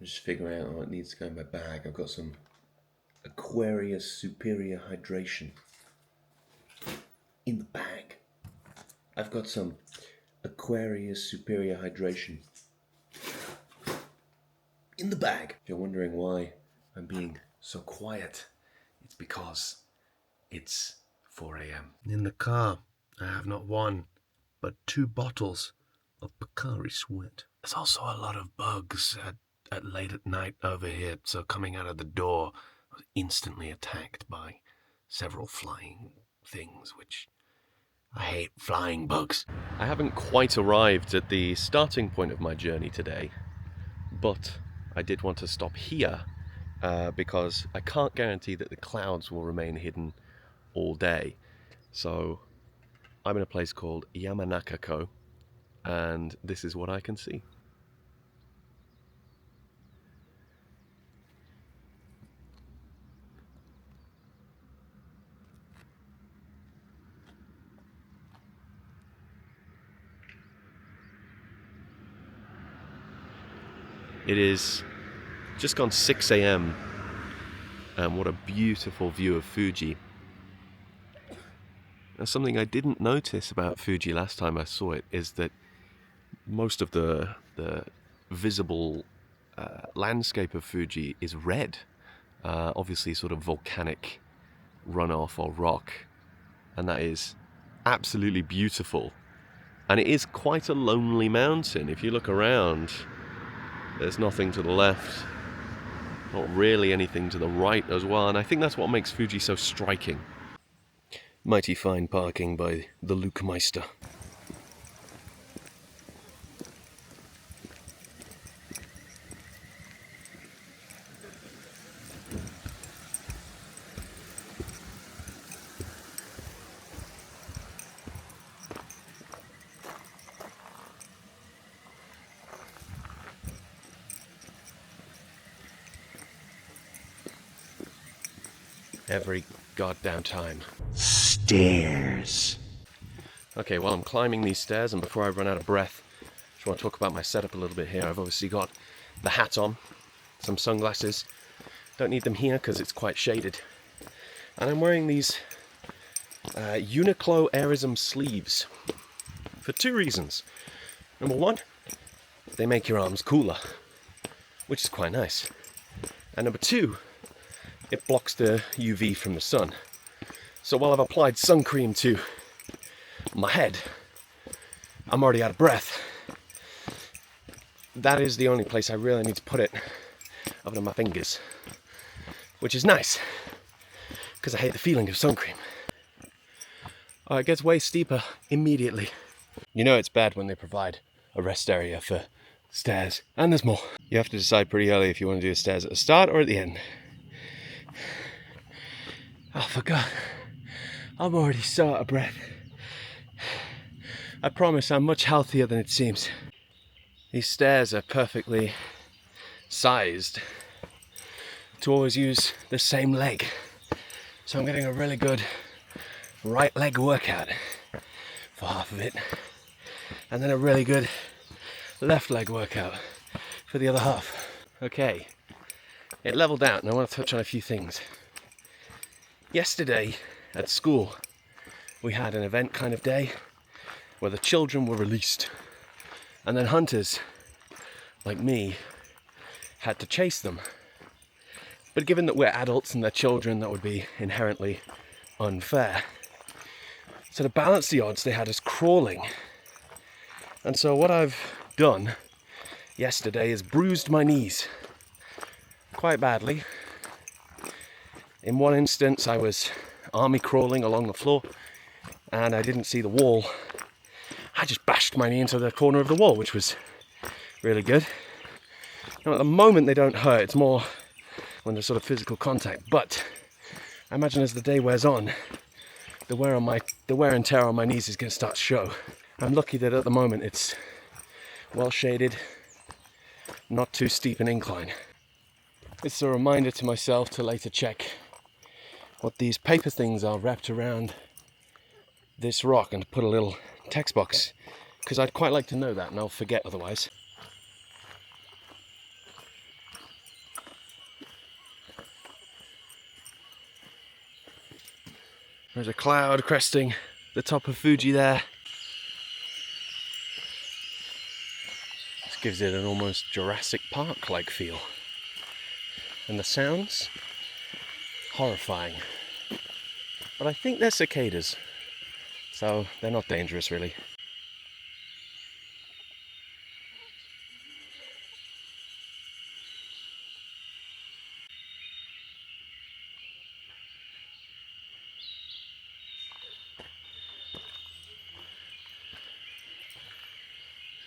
just figuring out what needs to go in my bag. I've got some Aquarius Superior Hydration in the bag. I've got some Aquarius Superior Hydration in the bag. If you're wondering why I'm being so quiet, it's because it's 4 a.m. In the car, I have not one, but 2 bottles of Pocari Sweat. There's also a lot of bugs at late at night over here, so coming out of the door, I was instantly attacked by several flying things, which I hate flying bugs. I haven't quite arrived at the starting point of my journey today, but I did want to stop here because I can't guarantee that the clouds will remain hidden all day. So I'm in a place called Yamanakako, and this is what I can see. It is just gone 6 a.m. and what a beautiful view of Fuji. Now, something I didn't notice about Fuji last time I saw it is that most of the visible landscape of Fuji is red. Obviously sort of volcanic runoff or rock, and that is absolutely beautiful. And it is quite a lonely mountain. If you look around, there's nothing to the left, not really anything to the right as well, and I think that's what makes Fuji so striking. Mighty fine parking by the Lukemeister. Every goddamn time. Stairs. Okay, well, I'm climbing these stairs, and before I run out of breath, I just want to talk about my setup a little bit here. I've obviously got the hat on, some sunglasses. Don't need them here because it's quite shaded. And I'm wearing these Uniqlo Airism sleeves for 2 reasons. Number 1, they make your arms cooler, which is quite nice. And number 2, it blocks the UV from the sun. So while I've applied sun cream to my head, I'm already out of breath. That is the only place I really need to put it, other than my fingers, which is nice, because I hate the feeling of sun cream. Oh, it gets way steeper immediately. You know it's bad when they provide a rest area for stairs, and there's more. You have to decide pretty early if you want to do the stairs at the start or at the end. I forgot. I'm already so out of breath. I promise I'm much healthier than it seems. These stairs are perfectly sized to always use the same leg. So I'm getting a really good right leg workout for half of it, and then a really good left leg workout for the other half. Okay, it leveled out, and I want to touch on a few things. Yesterday at school, we had an event kind of day where the children were released, and then hunters, like me, had to chase them. But given that we're adults and they're children, that would be inherently unfair. So to balance the odds, they had us crawling. And so what I've done yesterday is bruised my knees quite badly. In one instance, I was army crawling along the floor and I didn't see the wall. I just bashed my knee into the corner of the wall, which was really good. Now, at the moment, they don't hurt. It's more when there's sort of physical contact. But I imagine as the day wears on, the wear and tear on my knees is going to start to show. I'm lucky that at the moment it's well shaded, not too steep an incline. It's a reminder to myself to later check what these paper things are wrapped around this rock and put a little text box, because I'd quite like to know that and I'll forget otherwise. There's a cloud cresting the top of Fuji there. This gives it an almost Jurassic Park-like feel. And the sounds? Horrifying. But I think they're cicadas, so they're not dangerous really.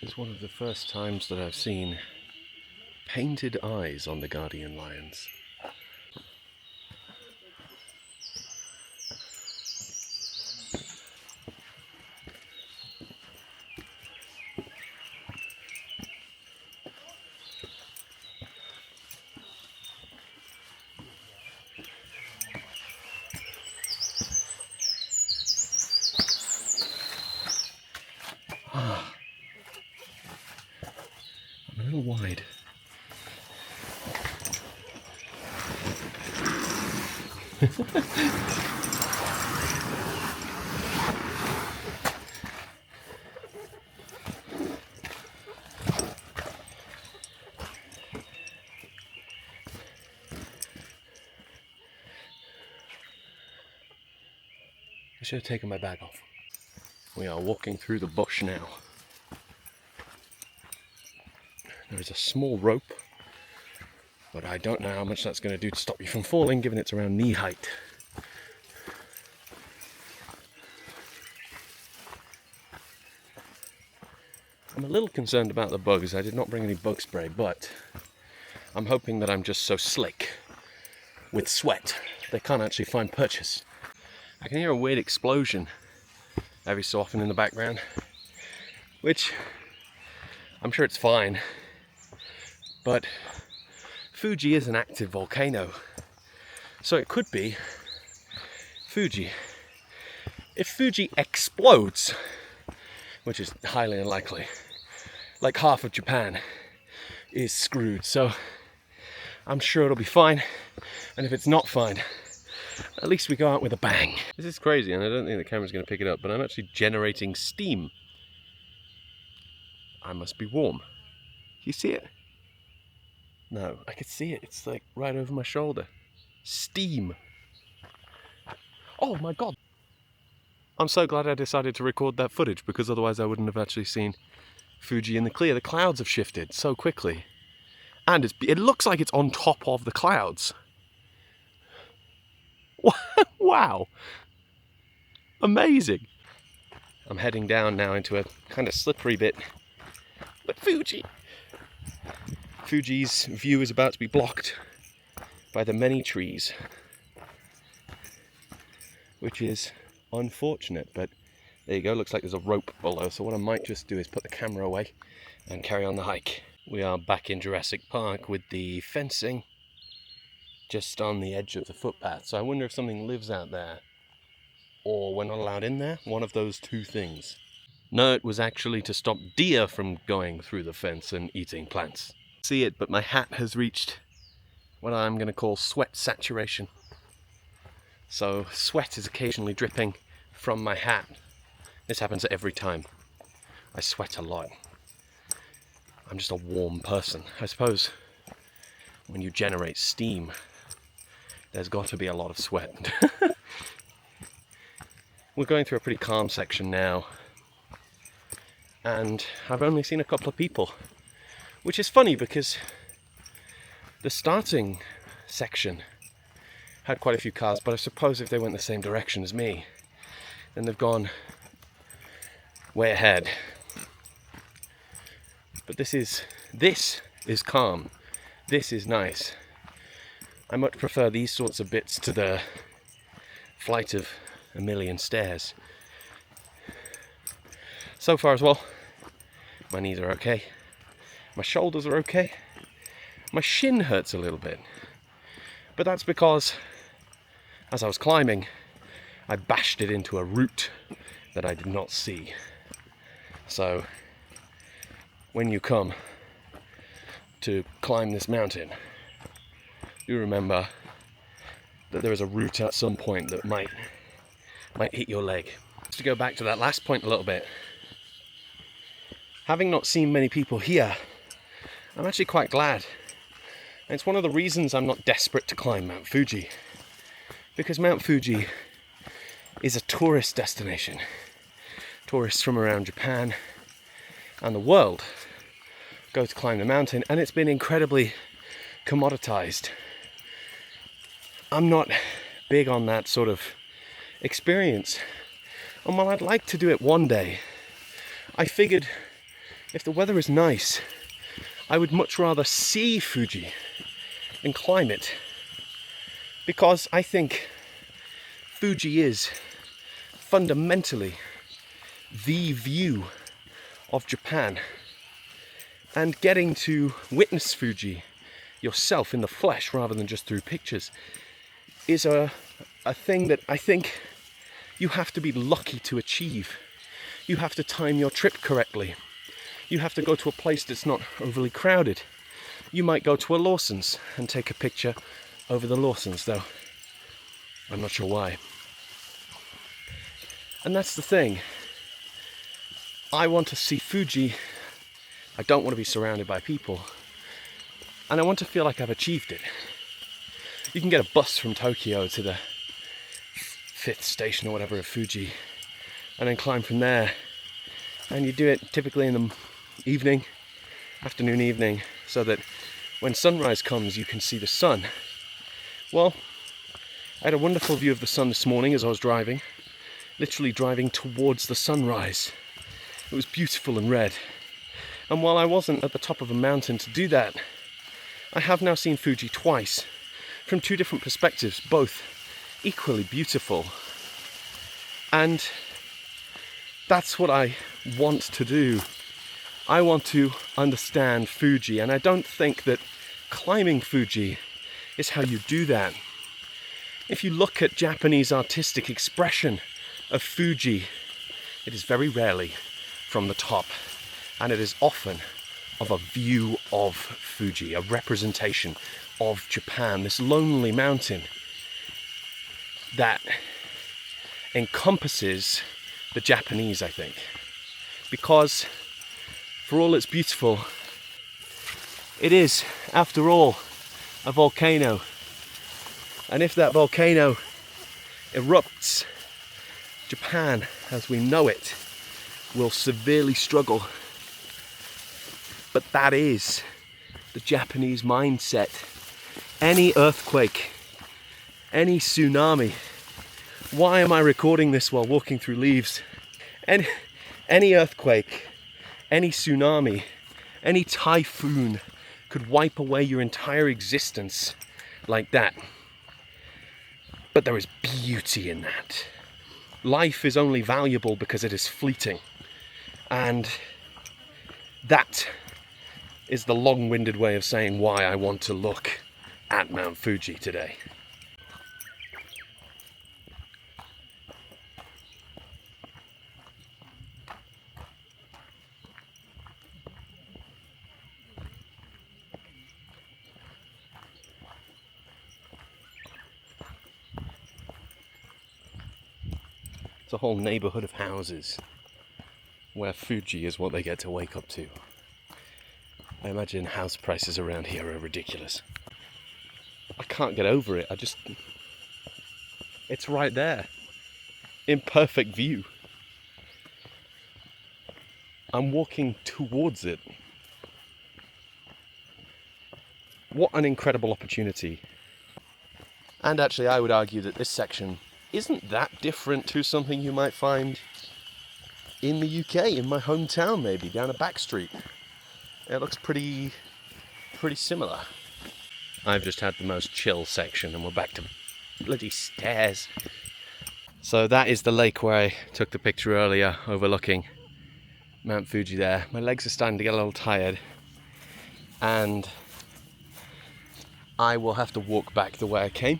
This is one of the first times that I've seen painted eyes on the guardian lions. I'm a little wide. I should have taken my bag off. We are walking through the bush now. There is a small rope, but I don't know how much that's going to do to stop you from falling, given it's around knee height. I'm a little concerned about the bugs. I did not bring any bug spray, but I'm hoping that I'm just so slick with sweat they can't actually find purchase. I can hear a weird explosion every so often in the background, which I'm sure it's fine, but Fuji is an active volcano, so it could be Fuji. If Fuji explodes, which is highly unlikely, like half of Japan is screwed, so I'm sure it'll be fine, and if it's not fine, at least we go out with a bang. This is crazy, and I don't think the camera's going to pick it up, but I'm actually generating steam. I must be warm. Can you see it? No, I can see it. It's like right over my shoulder. Steam. Oh my god. I'm so glad I decided to record that footage, because otherwise I wouldn't have actually seen Fuji in the clear. The clouds have shifted so quickly. And it looks like it's on top of the clouds. Wow. Amazing. I'm heading down now into a kind of slippery bit. But Fuji's view is about to be blocked by the many trees, which is unfortunate, but there you go. Looks like there's a rope below, so what I might just do is put the camera away and carry on the hike. We are back in Jurassic Park with the fencing just on the edge of the footpath, so I wonder if something lives out there, or we're not allowed in there. One of those two things. No, it was actually to stop deer from going through the fence and eating plants. See it, but my hat has reached what I'm going to call sweat saturation. So sweat is occasionally dripping from my hat. This happens every time. I sweat a lot. I'm just a warm person. I suppose when you generate steam, there's got to be a lot of sweat. We're going through a pretty calm section now, and I've only seen a couple of people, which is funny because the starting section had quite a few cars, but I suppose if they went the same direction as me, then they've gone way ahead. But this is calm. This is nice. I much prefer these sorts of bits to the flight of a million stairs. So far as well, my knees are okay. My shoulders are okay. My shin hurts a little bit. But that's because, as I was climbing, I bashed it into a root that I did not see. So, when you come to climb this mountain, do remember that there is a route at some point that might might hit your leg. Just to go back to that last point a little bit, having not seen many people here, I'm actually quite glad. And it's one of the reasons I'm not desperate to climb Mount Fuji, because Mount Fuji is a tourist destination. Tourists from around Japan and the world go to climb the mountain, and it's been incredibly commoditized. I'm not big on that sort of experience, and while I'd like to do it one day, I figured if the weather is nice, I would much rather see Fuji than climb it, because I think Fuji is fundamentally the view of Japan, and getting to witness Fuji yourself in the flesh rather than just through pictures is a thing that I think you have to be lucky to achieve. You have to time your trip correctly. You have to go to a place that's not overly crowded. You might go to a Lawson's and take a picture over the Lawson's, though I'm not sure why. And that's the thing. I want to see Fuji. I don't want to be surrounded by people. And I want to feel like I've achieved it. You can get a bus from Tokyo to the 5th station or whatever of Fuji, and then climb from there. And you do it typically in the evening, afternoon, evening, so that when sunrise comes you can see the sun. Well, I had a wonderful view of the sun this morning as I was driving, literally driving towards the sunrise. It was beautiful and red. And while I wasn't at the top of a mountain to do that, I have now seen Fuji twice, from 2 different perspectives, both equally beautiful. And that's what I want to do. I want to understand Fuji, and I don't think that climbing Fuji is how you do that. If you look at Japanese artistic expression of Fuji, it is very rarely from the top, and it is often of a view of Fuji, a representation of Japan, this lonely mountain that encompasses the Japanese, I think. Because for all it's beautiful, it is, after all, a volcano. And if that volcano erupts, Japan, as we know it, will severely struggle. But that is the Japanese mindset. Any earthquake, any tsunami. Why am I recording this while walking through leaves? Any earthquake, any tsunami, any typhoon could wipe away your entire existence like that. But there is beauty in that. Life is only valuable because it is fleeting. And that is the long-winded way of saying why I want to look at Mount Fuji today. It's a whole neighborhood of houses where Fuji is what they get to wake up to. I imagine house prices around here are ridiculous. I can't get over it. It's right there, in perfect view. I'm walking towards it. What an incredible opportunity. And actually, I would argue that this section isn't that different to something you might find in the UK, in my hometown maybe, down a back street. It looks pretty similar. I've just had the most chill section and we're back to bloody stairs. So that is the lake where I took the picture earlier, overlooking Mount Fuji there. My legs are starting to get a little tired, and I will have to walk back the way I came.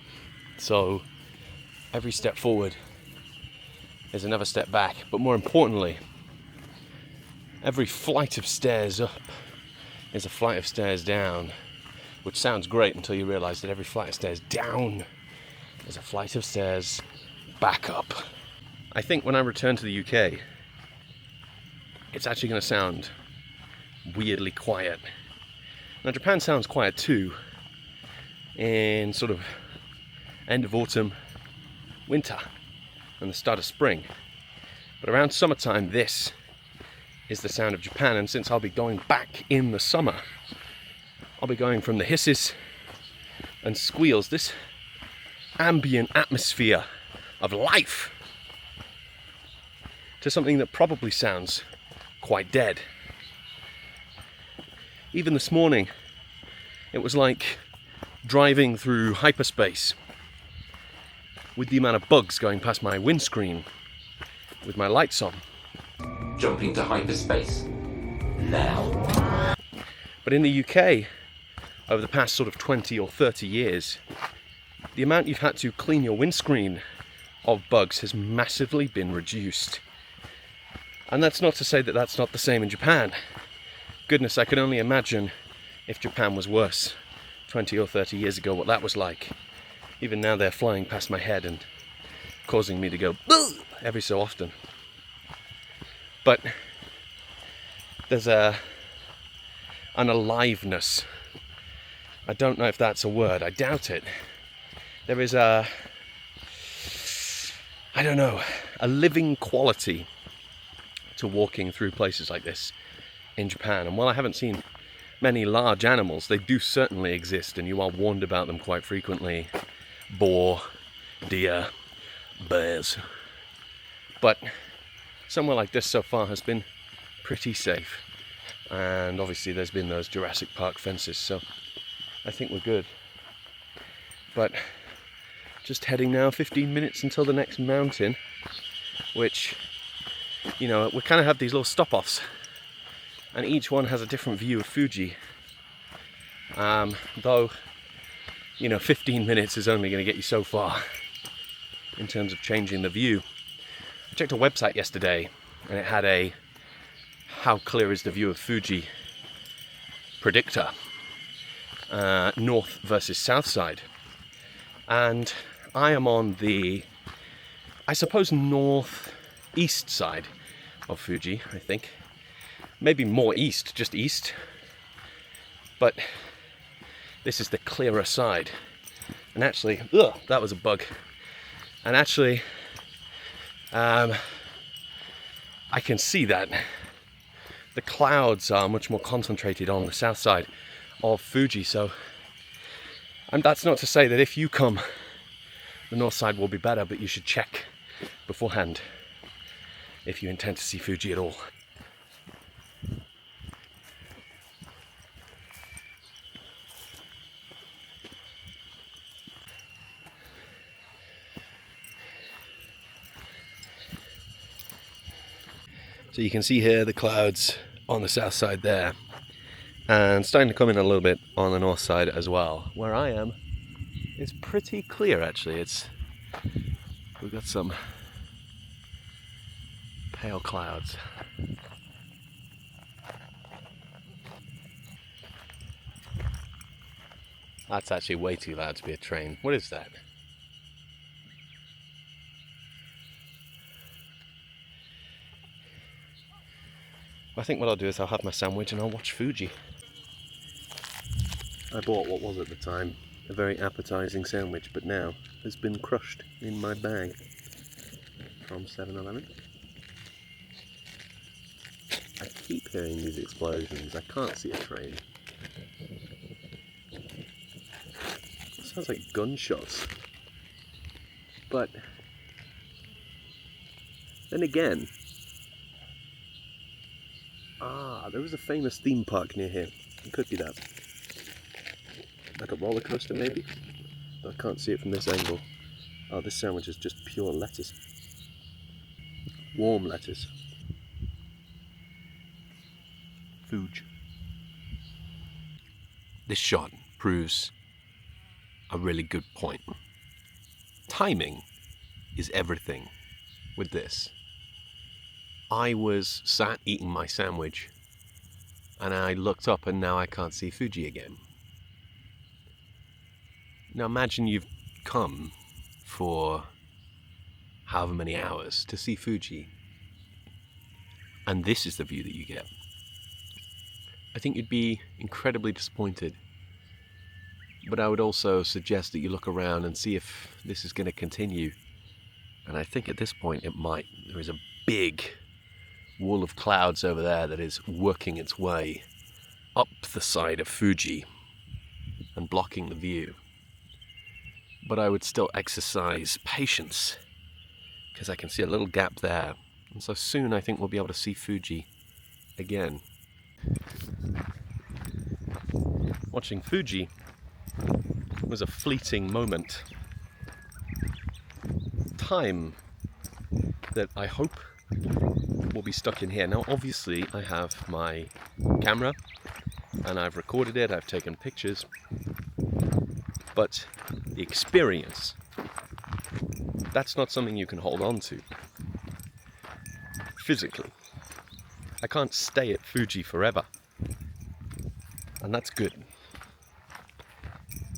So every step forward is another step back, but more importantly, every flight of stairs up is a flight of stairs down, which sounds great until you realise that every flight of stairs down is a flight of stairs back up. I think when I return to the UK, it's actually going to sound weirdly quiet. Now Japan sounds quiet too in sort of end of autumn, winter, and the start of spring. But around summertime, this is the sound of Japan, and since I'll be going back in the summer, I'll be going from the hisses and squeals, this ambient atmosphere of life, to something that probably sounds quite dead. Even this morning, it was like driving through hyperspace with the amount of bugs going past my windscreen with my lights on. Jumping to hyperspace now. But in the UK, over the past sort of 20 or 30 years, the amount you've had to clean your windscreen of bugs has massively been reduced. And that's not to say that that's not the same in Japan. Goodness, I can only imagine if Japan was worse 20 or 30 years ago, what that was like. Even now they're flying past my head and causing me to go every so often. But there's an aliveness. I don't know if that's a word, I doubt it. There is a living quality to walking through places like this in Japan. And while I haven't seen many large animals, they do certainly exist, and you are warned about them quite frequently. Boar, deer, bears. But somewhere like this so far has been pretty safe. And obviously there's been those Jurassic Park fences, so I think we're good. But just heading now 15 minutes until the next mountain, which, you know, we kind of have these little stop-offs, and each one has a different view of Fuji. Though, you know, 15 minutes is only going to get you so far in terms of changing the view. I checked a website yesterday and it had a how clear is the view of Fuji predictor, north versus south side. And I am on the, I suppose, northeast side of Fuji, I think. Maybe more east, just east. But this is the clearer side. And actually, that was a bug. And actually, I can see that the clouds are much more concentrated on the south side of Fuji. So, and that's not to say that if you come, the north side will be better, but you should check beforehand if you intend to see Fuji at all. So you can see here the clouds on the south side there, and starting to come in a little bit on the north side as well. Where I am, it's pretty clear actually. We've got some pale clouds. That's actually way too loud to be a train. What is that? I think what I'll do is I'll have my sandwich and I'll watch Fuji. I bought, what was at the time, a very appetizing sandwich, but now has been crushed in my bag from 7-Eleven. I keep hearing these explosions. I can't see a train. It sounds like gunshots. But then again, there was a famous theme park near here. It could be that. Like a roller coaster maybe? But I can't see it from this angle. Oh, this sandwich is just pure lettuce. Warm lettuce. Fuji. This shot proves a really good point. Timing is everything with this. I was sat eating my sandwich and I looked up and now I can't see Fuji again. Now imagine you've come for however many hours to see Fuji. And this is the view that you get. I think you'd be incredibly disappointed. But I would also suggest that you look around and see if this is going to continue. And I think at this point it might. There is a big wall of clouds over there that is working its way up the side of Fuji and blocking the view. But I would still exercise patience, because I can see a little gap there. And so soon I think we'll be able to see Fuji again. Watching Fuji was a fleeting moment. Time that I hope will be stuck in here. Now obviously I have my camera and I've recorded it, I've taken pictures, but the experience, that's not something you can hold on to physically. I can't stay at Fuji forever, and that's good.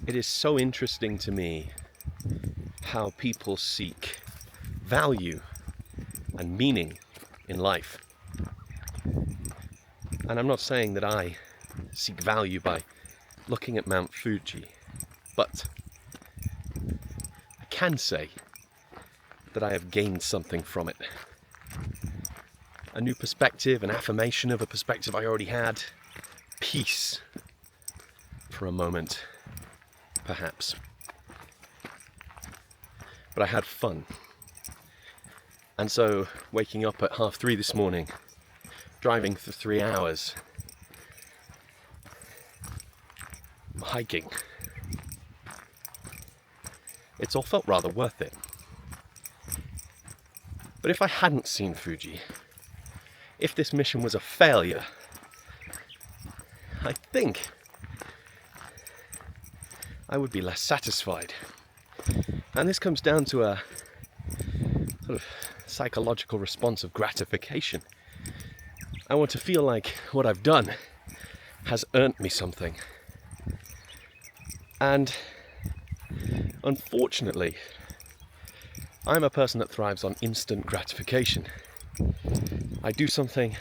It is so interesting to me how people seek value and meaning in life. And I'm not saying that I seek value by looking at Mount Fuji, but I can say that I have gained something from it. A new perspective, an affirmation of a perspective I already had, peace for a moment, perhaps. But I had fun. And so, waking up at 3:30 this morning, driving for 3 hours, hiking, it's all felt rather worth it. But if I hadn't seen Fuji, if this mission was a failure, I think I would be less satisfied. And this comes down to a sort of psychological response of gratification. I want to feel like what I've done has earned me something. And unfortunately, I'm a person that thrives on instant gratification. I do something,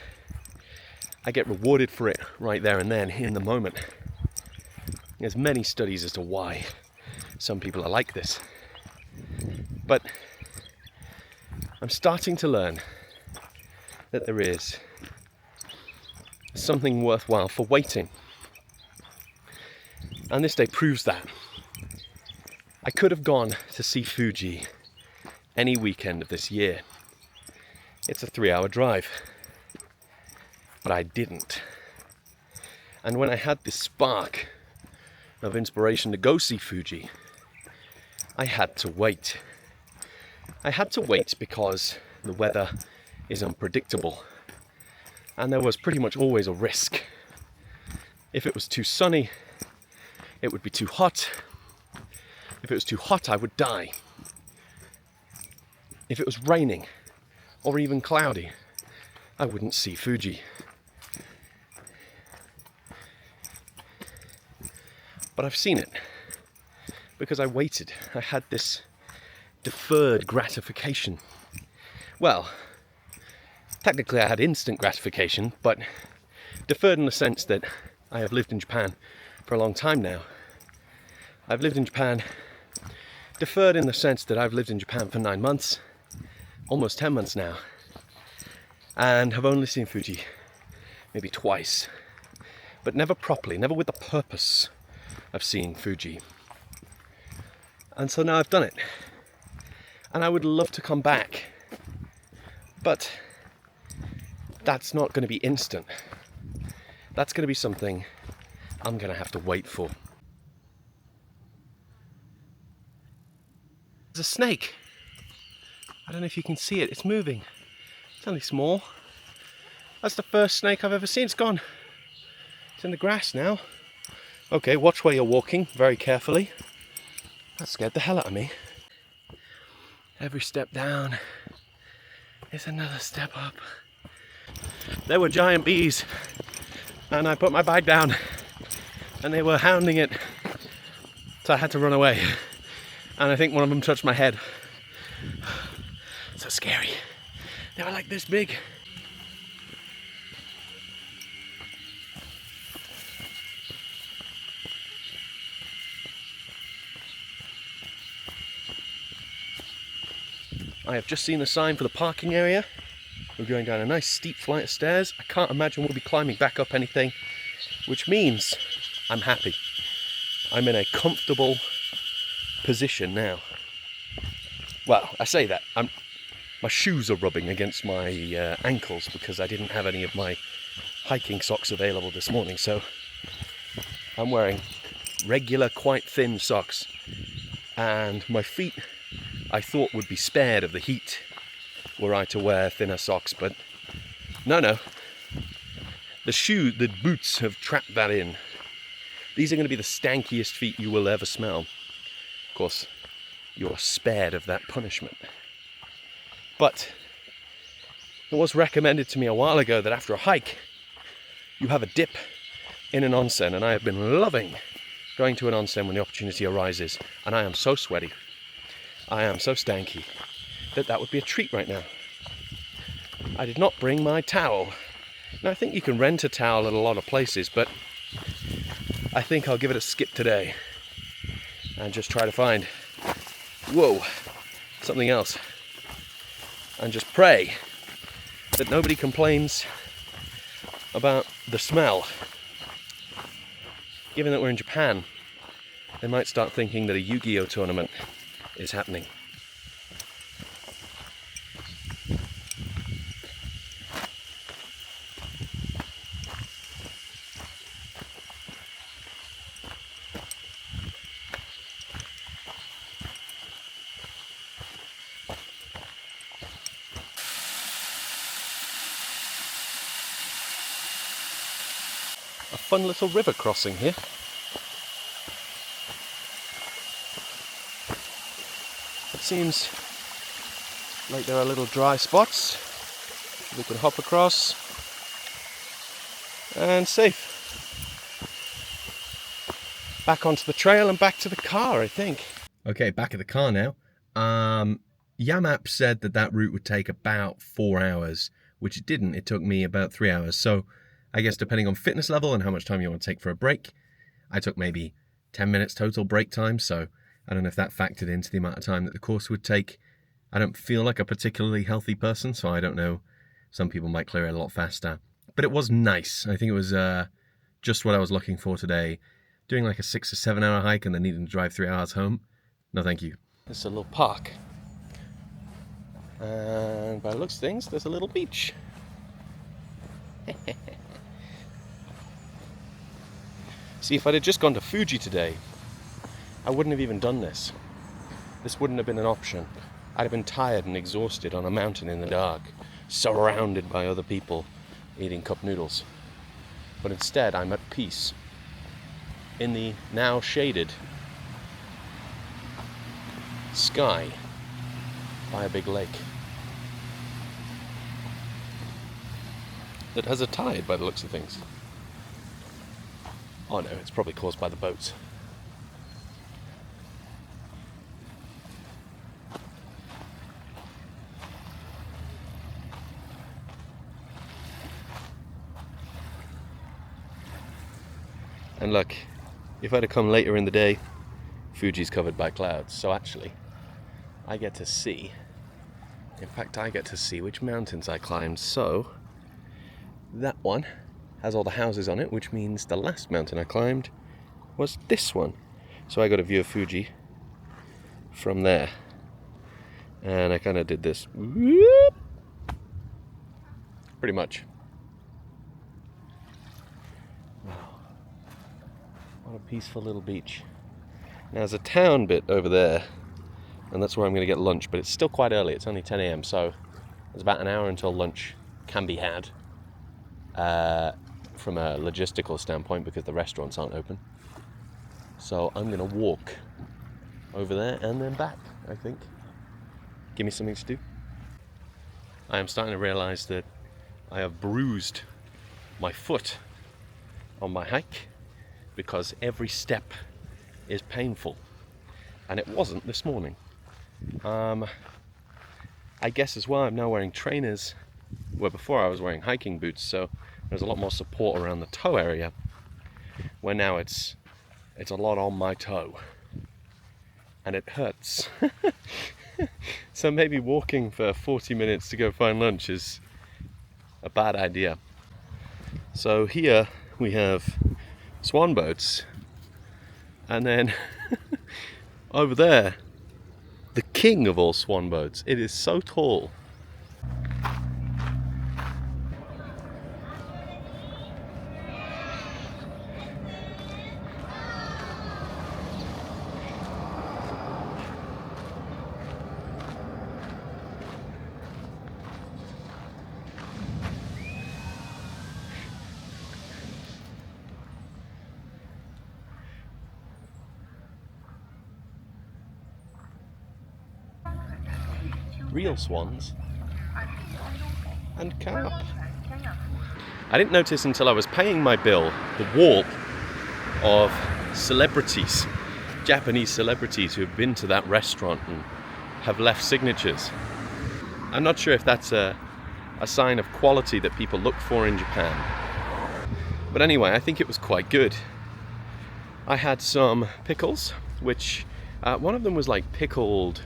I get rewarded for it right there and then, in the moment. There's many studies as to why some people are like this. But I'm starting to learn that there is something worthwhile for waiting. And this day proves that. I could have gone to see Fuji any weekend of this year. It's a 3-hour drive. But I didn't. And when I had this spark of inspiration to go see Fuji, I had to wait. I had to wait because the weather is unpredictable. And there was pretty much always a risk. If it was too sunny, it would be too hot. If it was too hot, I would die. If it was raining, or even cloudy, I wouldn't see Fuji. But I've seen it, because I waited. I had this deferred gratification. Well, technically I had instant gratification, but deferred in the sense that I have lived in Japan for a long time now. I've lived in Japan, deferred in the sense that I've lived in Japan for 9 months, almost 10 months now, and have only seen Fuji maybe twice, but never properly, never with the purpose of seeing Fuji. And so now I've done it, and I would love to come back, but that's not going to be instant. That's going to be something I'm going to have to wait for. There's a snake. I don't know if you can see it. It's moving. It's only small. That's the first snake I've ever seen. It's gone. It's in the grass now. Okay, watch where you're walking very carefully. That scared the hell out of me. Every step down is another step up. There were giant bees, and I put my bag down, and they were hounding it, so I had to run away. And I think one of them touched my head. So scary. They were like this big. I have just seen the sign for the parking area. We're going down a nice steep flight of stairs. I can't imagine we'll be climbing back up anything, which means I'm happy. I'm in a comfortable position now. Well, I say that. My shoes are rubbing against my ankles because I didn't have any of my hiking socks available this morning, so I'm wearing regular, quite thin socks. And my feet, I thought, would be spared of the heat were I to wear thinner socks, but no. The boots have trapped that in. These are going to be the stankiest feet you will ever smell. Of course, you're spared of that punishment. But it was recommended to me a while ago that after a hike, you have a dip in an onsen, and I have been loving going to an onsen when the opportunity arises, and I am so sweaty, I am so stanky, that would be a treat right now. I did not bring my towel. Now, I think you can rent a towel at a lot of places, but I think I'll give it a skip today and just try to find, something else, and just pray that nobody complains about the smell. Given that we're in Japan, they might start thinking that a Yu-Gi-Oh tournament is happening. A fun little river crossing here. It seems like there are little dry spots we can hop across and safe. Back onto the trail and back to the car, I think. Okay, back at the car now. Yamap said that route would take about 4 hours, which it didn't. It took me about 3 hours. So I guess depending on fitness level and how much time you want to take for a break, I took maybe 10 minutes total break time. So I don't know if that factored into the amount of time that the course would take. I don't feel like a particularly healthy person, so I don't know. Some people might clear it a lot faster. But it was nice. I think it was just what I was looking for today. Doing like a 6 or 7 hour hike and then needing to drive 3 hours home. No, thank you. There's a little park. And by the looks of things, there's a little beach. See, if I'd have just gone to Fuji today, I wouldn't have even done this. This wouldn't have been an option. I'd have been tired and exhausted on a mountain in the dark, surrounded by other people eating cup noodles. But instead, I'm at peace in the now shaded sky by a big lake that has a tide by the looks of things. Oh no, it's probably caused by the boats. And look, if I'd have come later in the day, Fuji's covered by clouds. So actually, I get to see, in fact, I get to see which mountains I climbed. So that one has all the houses on it, which means the last mountain I climbed was this one. So I got a view of Fuji from there. And I kind of did this. Whoop, pretty much. Wow. What a peaceful little beach. Now there's a town bit over there, and that's where I'm going to get lunch, but it's still quite early. It's only 10 a.m, so there's about an hour until lunch can be had. From a logistical standpoint, because the restaurants aren't open. So I'm going to walk over there and then back, I think. Give me something to do. I am starting to realize that I have bruised my foot on my hike because every step is painful, and it wasn't this morning. I guess as well I'm now wearing trainers, where before I was wearing hiking boots, so there's a lot more support around the toe area, where now it's a lot on my toe, and it hurts. So maybe walking for 40 minutes to go find lunch is a bad idea. So here we have swan boats, and then over there, the king of all swan boats. It is so tall. Real swans and carp. I didn't notice until I was paying my bill the wall of celebrities, Japanese celebrities who have been to that restaurant and have left signatures. I'm not sure if that's a sign of quality that people look for in Japan. But anyway, I think it was quite good. I had some pickles, which one of them was like pickled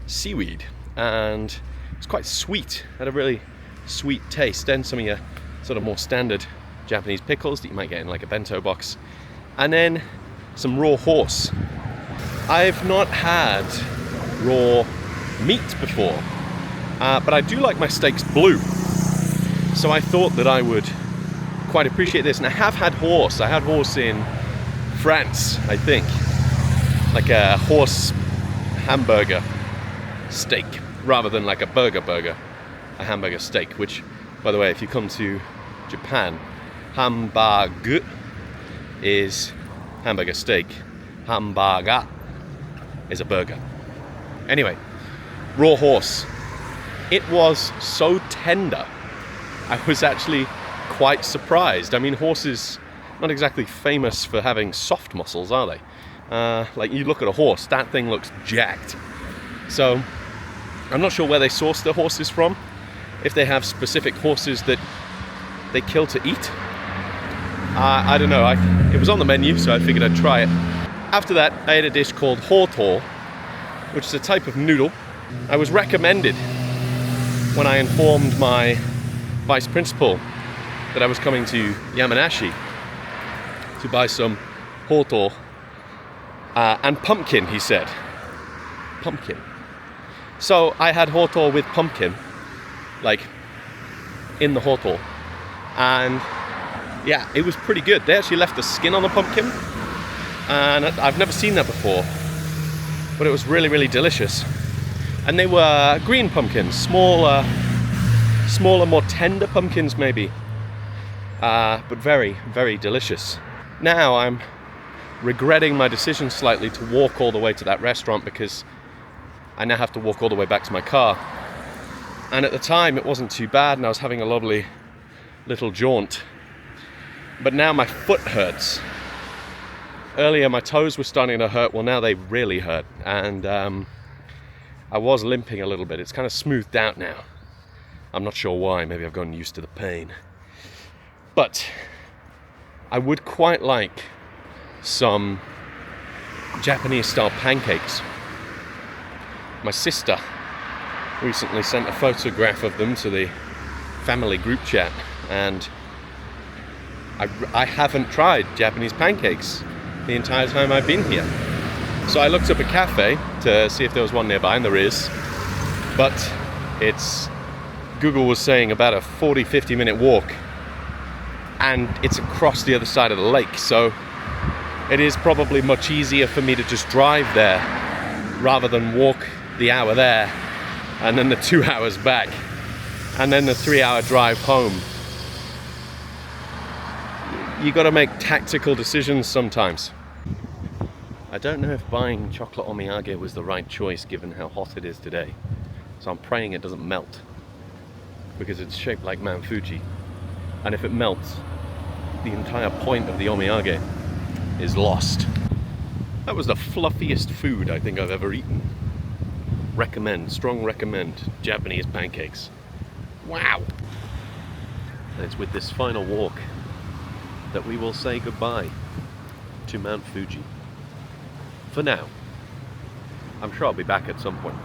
seaweed, and it's quite sweet, had a really sweet taste. Then some of your sort of more standard Japanese pickles that you might get in like a bento box, and then some raw horse. I've not had raw meat before, but I do like my steaks blue, so I thought that I would quite appreciate this. And I have had horse. I had horse in France, I think, like a horse hamburger steak rather than like a burger, a hamburger steak, which, by the way, if you come to Japan, hamburger is hamburger steak, hamburger is a burger. Anyway, raw horse. It was so tender. I was actually quite surprised. I mean, horses not exactly famous for having soft muscles, are they? Like, you look at a horse, that thing looks jacked. So I'm not sure where they source their horses from, if they have specific horses that they kill to eat. I don't know. It was on the menu, so I figured I'd try it. After that, I ate a dish called hoto, which is a type of noodle. I was recommended when I informed my vice principal that I was coming to Yamanashi to buy some hoto and pumpkin, he said. Pumpkin. So I had hoto with pumpkin, like in the hoto, and yeah, it was pretty good. They actually left the skin on the pumpkin, and I've never seen that before, but it was really, really delicious. And they were green pumpkins, smaller, more tender pumpkins maybe, but very, very delicious. Now I'm regretting my decision slightly to walk all the way to that restaurant, because I now have to walk all the way back to my car. And at the time it wasn't too bad, and I was having a lovely little jaunt. But now my foot hurts. Earlier my toes were starting to hurt, well now they really hurt. And I was limping a little bit. It's kind of smoothed out now. I'm not sure why, maybe I've gotten used to the pain. But I would quite like some Japanese style pancakes. My sister recently sent a photograph of them to the family group chat, and I haven't tried Japanese pancakes the entire time I've been here. So I looked up a cafe to see if there was one nearby, and there is, but Google was saying about a 40-50 minute walk, and it's across the other side of the lake, so it is probably much easier for me to just drive there rather than walk the hour there and then the 2 hours back and then the 3-hour drive home. You got to make tactical decisions sometimes. I don't know if buying chocolate omiyage was the right choice given how hot it is today, so I'm praying it doesn't melt, because it's shaped like Mount Fuji, and if it melts, the entire point of the omiyage is lost. That was the fluffiest food I think I've ever eaten. Recommend, strong recommend, Japanese pancakes. Wow! And it's with this final walk that we will say goodbye to Mount Fuji. For now. I'm sure I'll be back at some point.